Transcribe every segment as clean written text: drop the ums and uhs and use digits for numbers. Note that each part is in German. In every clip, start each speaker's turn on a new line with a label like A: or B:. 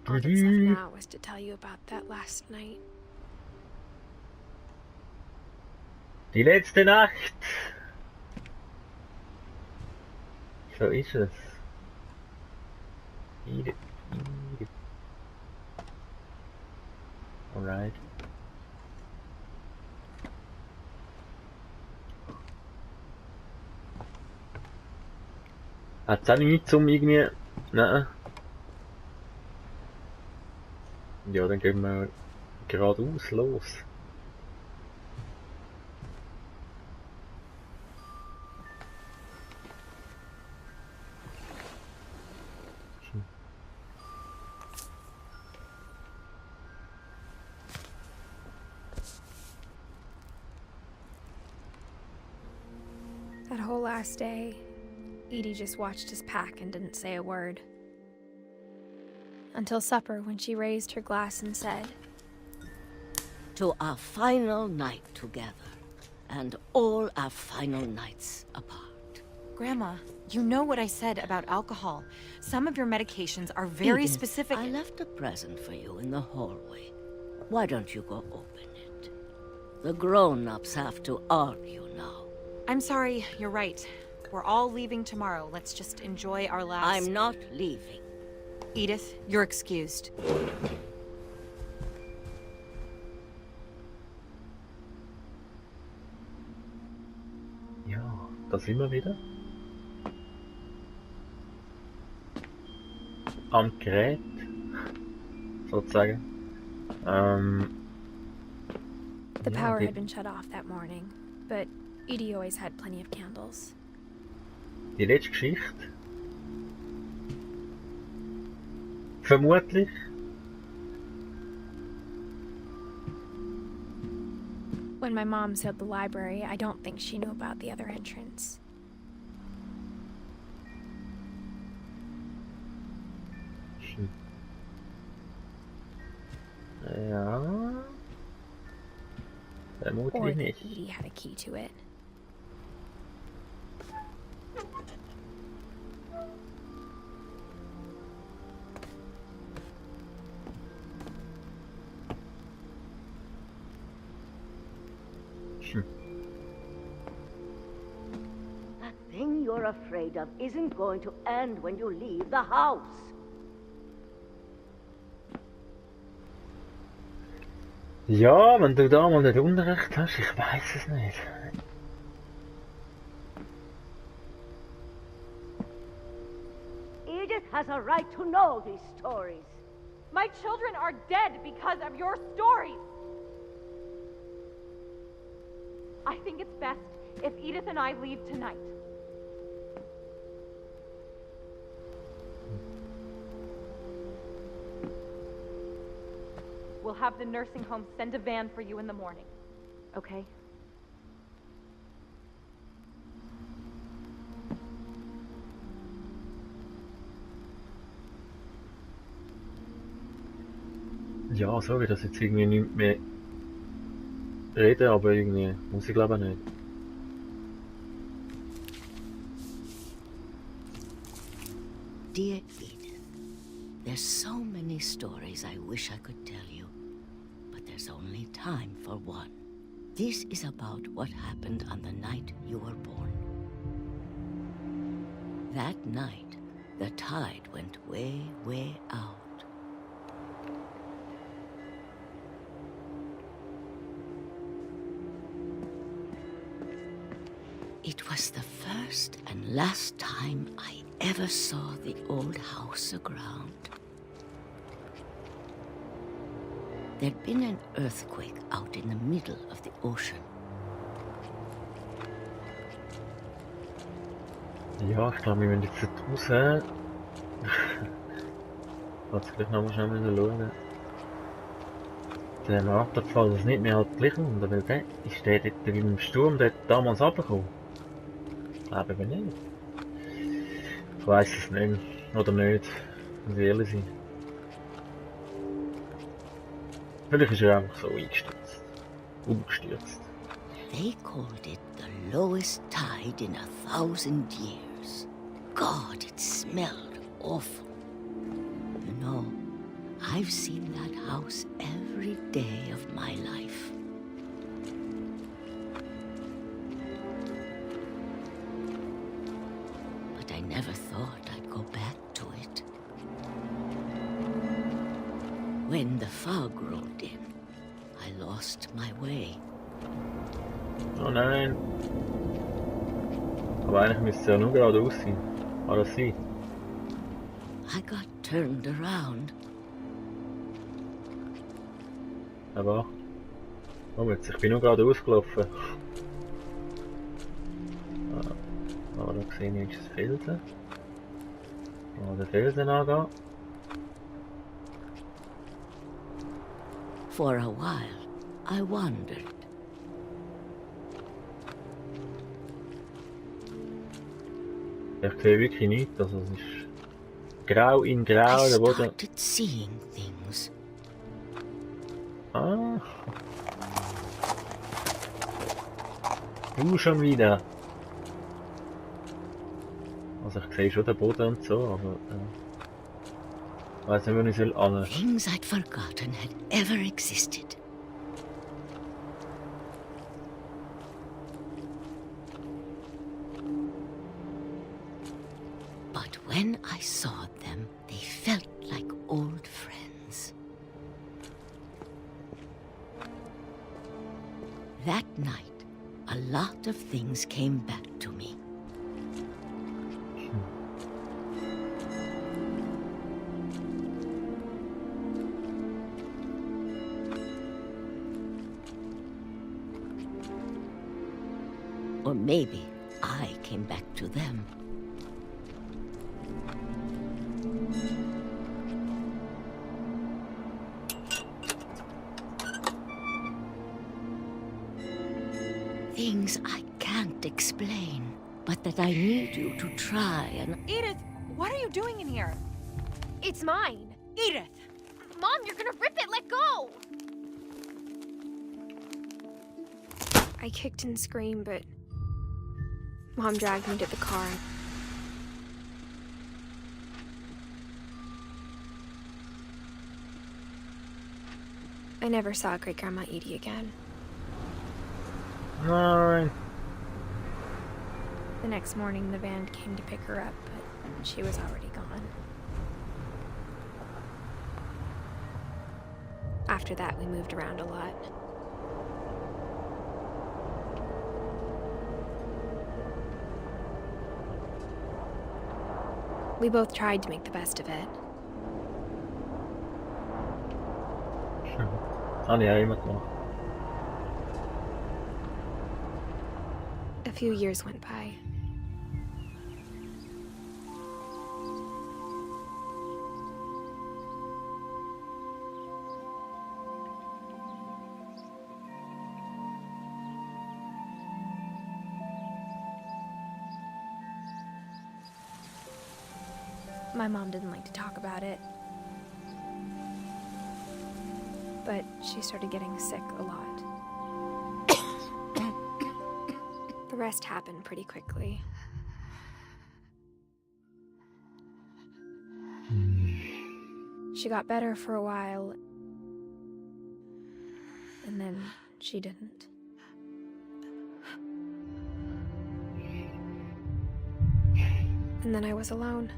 A: All that's left now was to tell you about that last night.
B: Die letzte Nacht. So ist es. Edith. Alright. Hat's auch nichts zum irgendwie... Nein. Ja, dann gehen wir geradeaus los.
A: That whole last day, Edie just watched us pack and didn't say a word. Until supper, when she raised her glass and said,
C: "To our final night together, and all our final nights apart."
D: Grandma, you know what I said about alcohol. Some of your medications are very
C: Edith,
D: specific.
C: I left a present for you in the hallway. Why don't you go open it? The grown-ups have to argue now.
D: I'm sorry, you're right. We're all leaving tomorrow. Let's just enjoy our last...
C: I'm not leaving.
D: Edith, you're excused.
B: Ja, da sind wir wieder. Am Gerät. Sozusagen.
A: the power had been shut off that morning, but Edie always had plenty of candles.
B: Die letzte Geschichte. Vermutlich.
A: When my mom sealed the library, I don't think she knew about the other entrance.
B: Ja.
A: Or
B: Vermutlich
A: that
B: nicht.
A: Edie had a key to it.
C: That thing you're afraid of isn't going to end when you leave the house.
B: Ja, wenn du da mal nicht Unrecht hast, ich weiß es nicht.
C: Edith has a right to know these stories.
E: My children are dead because of your stories! I think it's best if Edith and I leave tonight. We'll have the nursing home send a van for you in the morning, okay?
B: Ja, sorry, dass jetzt irgendwie nicht mehr reden, aber irgendwie muss ich glaube nicht.
C: Dear Edith, there's so many stories I wish I could tell you, but there's only time for one. This is about what happened on the night you were born. That night, the tide went way, way out. It was the first and last time I ever saw the old house aground. There'd been an earthquake out in the middle of the ocean.
B: Ja, ich glaube, wir müssen jetzt raus. Lass gleich nochmal schnell schauen. Der Wasserfall ist nicht mehr halt gleich unter, weil der ist der dort im Sturm dort damals runtergekommen. Ich glaube aber nicht. Ich weiss es nicht. Oder nicht. Muss ich ehrlich sein. Vielleicht ist er einfach so eingestürzt. Umgestürzt.
C: They called it the lowest tide in 1,000 years. God, it smelled awful. You know, I've seen that house every day of my life. But I never thought I'd go back to it. When the fog rolled in, I lost my way.
B: Oh nein. Aber eigentlich müsste es ja nur geradeaus sein. Kann das sein?
C: I got turned around.
B: Aber... Oh, jetzt, ich bin nur geradeaus gelaufen. Aber da sehe ich das Felsen. Den Felsen angehen.
C: For a while, I wandered.
B: Ich sehe wirklich nichts, also es ist grau in grau,
C: I
B: der Boden.
C: started seeing things.
B: Ah. Du schon wieder. Also ich sehe schon den Boden und so, aber ich weiss nicht, wo ich soll an.
C: Things I'd forgotten had ever existed. But when I saw them, they felt like old friends. That night, a lot of things came back to me. Or maybe I came back to them. Things I can't explain, but that I need you to try and...
D: Edith, what are you doing in here?
A: It's mine.
D: Edith!
A: Mom, you're gonna rip it! Let go! I kicked and screamed, but Mom dragged me to the car. I never saw Great Grandma Edie again.
B: Nein.
A: The next morning, the van came to pick her up, but she was already gone. After that, we moved around a lot. We both tried to make the best of it.
B: Habe ich auch immer gemacht.
A: A few years went by. My mom didn't like to talk about it. But she started getting sick a lot. The rest happened pretty quickly. She got better for a while, and then she didn't. And then I was alone.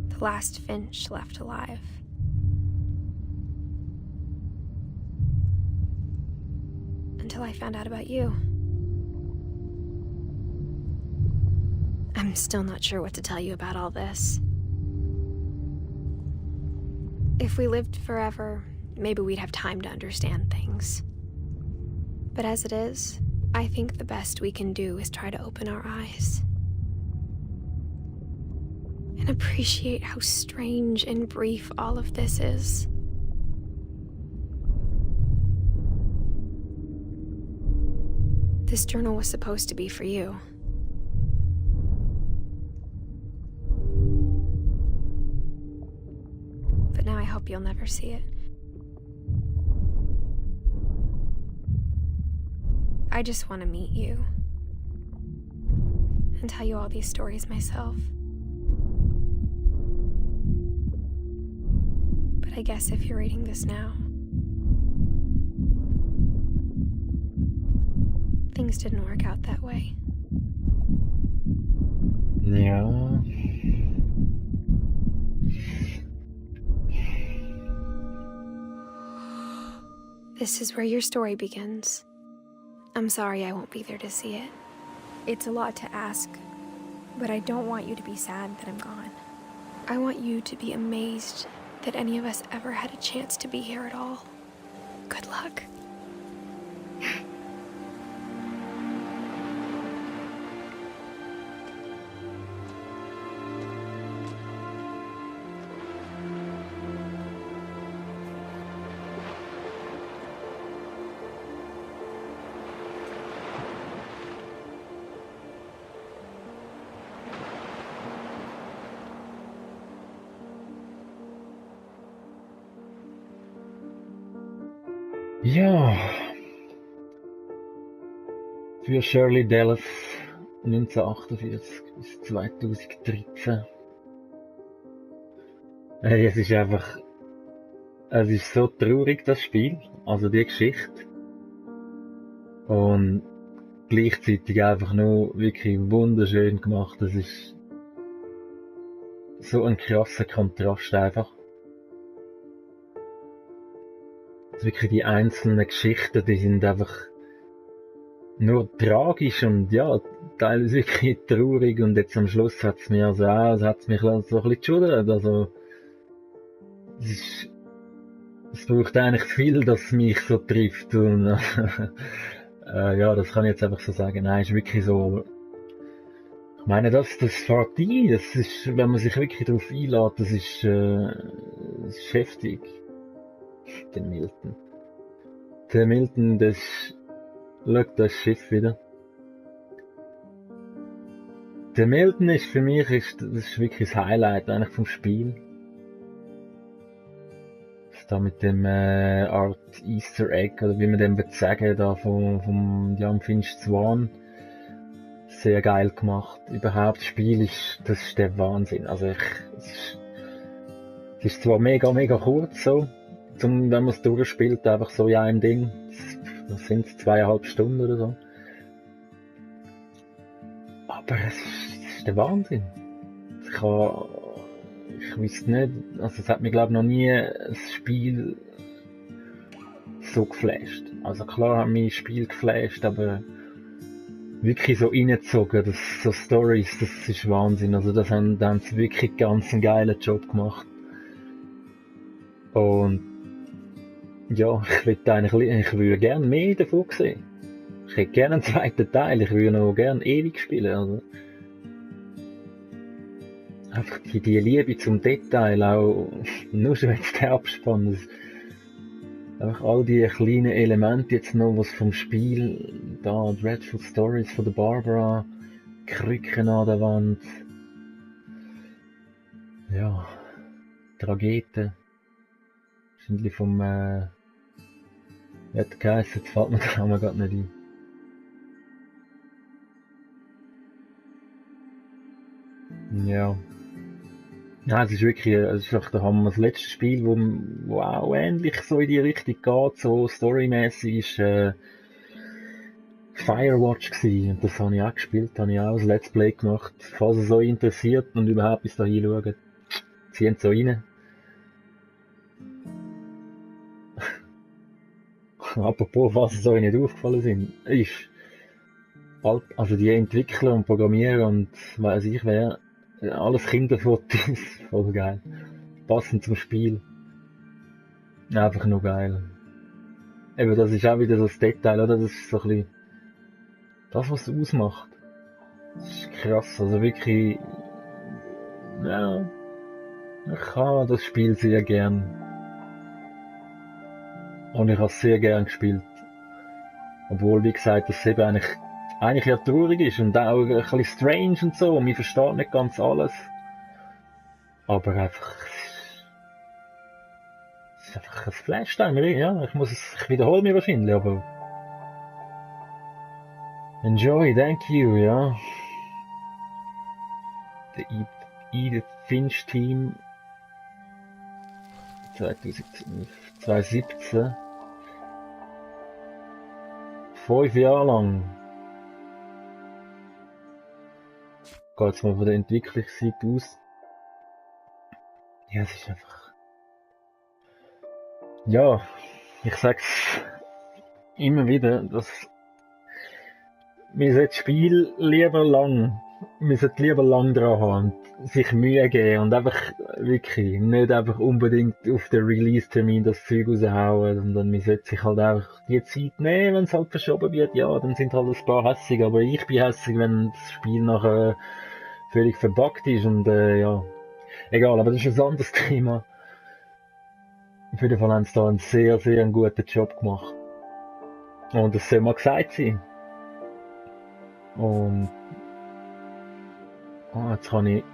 A: The last Finch left alive. Until I found out about you. I'm still not sure what to tell you about all this. If we lived forever, maybe we'd have time to understand things. But as it is, I think the best we can do is try to open our eyes. And appreciate how strange and brief all of this is. This journal was supposed to be for you. But now I hope you'll never see it. I just want to meet you and tell you all these stories myself. but I guess if you're reading this now, things didn't work out that way.
B: Ja.
A: This is where your story begins. I'm sorry I won't be there to see it. It's a lot to ask, but I don't want you to be sad that I'm gone. I want you to be amazed that any of us ever had a chance to be here at all. Good luck.
B: Ja. Für Shirley Dulles 1948 bis 2013. Es ist einfach, es ist so traurig, das Spiel, also die Geschichte. Und gleichzeitig einfach nur wirklich wunderschön gemacht. Das ist so ein krasser Kontrast einfach. Wirklich die einzelnen Geschichten, die sind einfach nur tragisch und ja, teilweise wirklich traurig und jetzt am Schluss hat's mir also auch, es hat's mich so ein bisschen geschudert, also es braucht eigentlich viel, dass es mich so trifft und ja, das kann ich jetzt einfach so sagen, nein, ist wirklich so, ich meine, das fährt ein, das ist, wenn man sich wirklich darauf einlässt, das ist heftig. Den Milton. Der Milton, schaut das Schiff wieder. Der Milton ist für mich, das ist wirklich das Highlight eigentlich vom Spiel. Das da mit dem Art Easter Egg, oder wie man dem wird sagen, da vom Jan Finch Swan. Sehr geil gemacht. Überhaupt, das Spiel das ist der Wahnsinn. Also es ist zwar mega, mega kurz so, wenn man es durchspielt, einfach so in einem Ding. Das sind 2,5 Stunden oder so. Aber es ist der Wahnsinn. Ich wüsste nicht, also es hat mich glaube ich noch nie ein Spiel so geflasht. Also klar hat mich ein Spiel geflasht, aber wirklich so reingezogen, so Stories, das ist Wahnsinn. Also da haben sie wirklich ganz einen geilen Job gemacht. Und ja, ich würde gerne mehr davon sehen. Ich hätte gerne einen zweiten Teil, ich würde noch gerne ewig spielen. Also. Einfach die Liebe zum Detail, auch nur schon jetzt der Abspann. Einfach all die kleinen Elemente jetzt noch, was vom Spiel, da Dreadful Stories von der Barbara, Krücken an der Wand, ja, Trageten, wahrscheinlich vom, wie hat der geheißen, jetzt fällt mir der Name grad nicht ein. Ja. Ja, es ist wirklich, es ist echt der Hammer. Das letzte Spiel, wo auch ähnlich so in die Richtung geht, so storymäßig, ist Firewatch gewesen. Und das habe ich auch gespielt, habe ich auch als Let's Play gemacht. Falls es euch interessiert und überhaupt bis dahin schaut, ziehen so rein. Apropos, was es euch nicht aufgefallen sind, ist, also die Entwickler und Programmierer und weiss ich wer, alles Kinderfotos, voll geil. Passend zum Spiel. Einfach nur geil. Eben, das ist auch wieder so das Detail, oder? Das ist so ein bisschen das, was es ausmacht. Das ist krass, also wirklich, ja, ich habe das Spiel sehr gern. Und ich habe es sehr gern gespielt. Obwohl, wie gesagt, das eben eigentlich ja traurig ist und auch ein bisschen strange und so, und man versteht nicht ganz alles. Aber einfach, es ist einfach ein Flash-Time, ja, ich wiederhole mich wahrscheinlich, aber enjoy, thank you, ja. Der Edith Finch Team, 2017. 5 Jahre lang. Geht jetzt mal von der Entwicklungsseite aus. Ja, es ist einfach... Ja, ich sag's immer wieder, dass wir sollten das Spiel lieber lang, wir sollten lieber lang dran haben und sich Mühe geben und einfach wirklich nicht einfach unbedingt auf den Release-Termin das Zeug raushauen, sondern wir sollten sich halt einfach die Zeit nehmen, wenn es halt verschoben wird, ja, dann sind halt ein paar hässig, aber ich bin hässig, wenn das Spiel nachher völlig verbuggt ist und ja, egal, aber das ist ein anderes Thema. Auf jeden Fall haben sie da einen sehr, sehr guten Job gemacht. Und das soll mal gesagt sein. Und jetzt kann ich...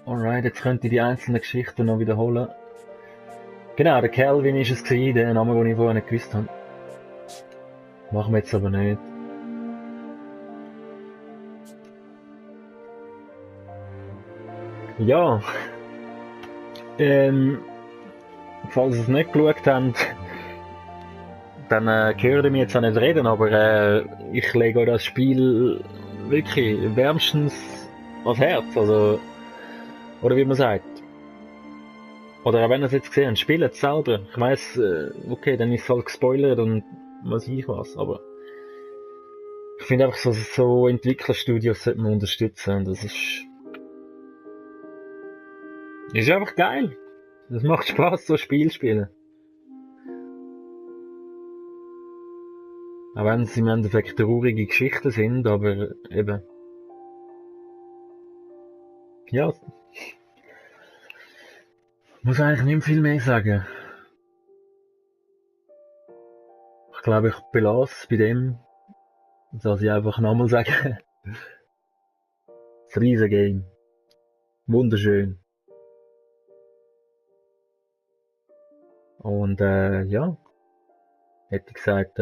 B: Alright, jetzt könnte ich die einzelnen Geschichten noch wiederholen. Genau, der Calvin ist es gewesen, der Name, den ich vorher nicht gewusst habe. Machen wir jetzt aber nicht. Ja. Falls ihr es nicht geschaut habt, dann gehört ihr mir jetzt auch nicht reden, aber ich lege euch das Spiel wirklich wärmstens ans Herz, also, oder wie man sagt. Oder auch wenn ihr es jetzt gesehen habt, spielt es selber. Ich weiss, okay, dann ist es halt gespoilert und weiß ich was, aber ich finde einfach so Entwicklerstudios sollte man unterstützen und das ist einfach geil. Das macht Spaß, so ein Spiel zu spielen. Auch wenn es im Endeffekt traurige Geschichten sind, aber eben. Ja. Muss eigentlich nicht viel mehr sagen. Ich glaube, ich belasse es bei dem, dass ich einfach nochmal sage. Das Riesengame. Wunderschön. Und ja. Hätte ich gesagt,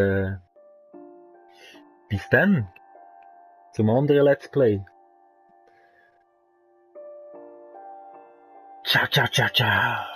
B: bis dann. Zum anderen Let's Play. Ciao, ciao, ciao, ciao.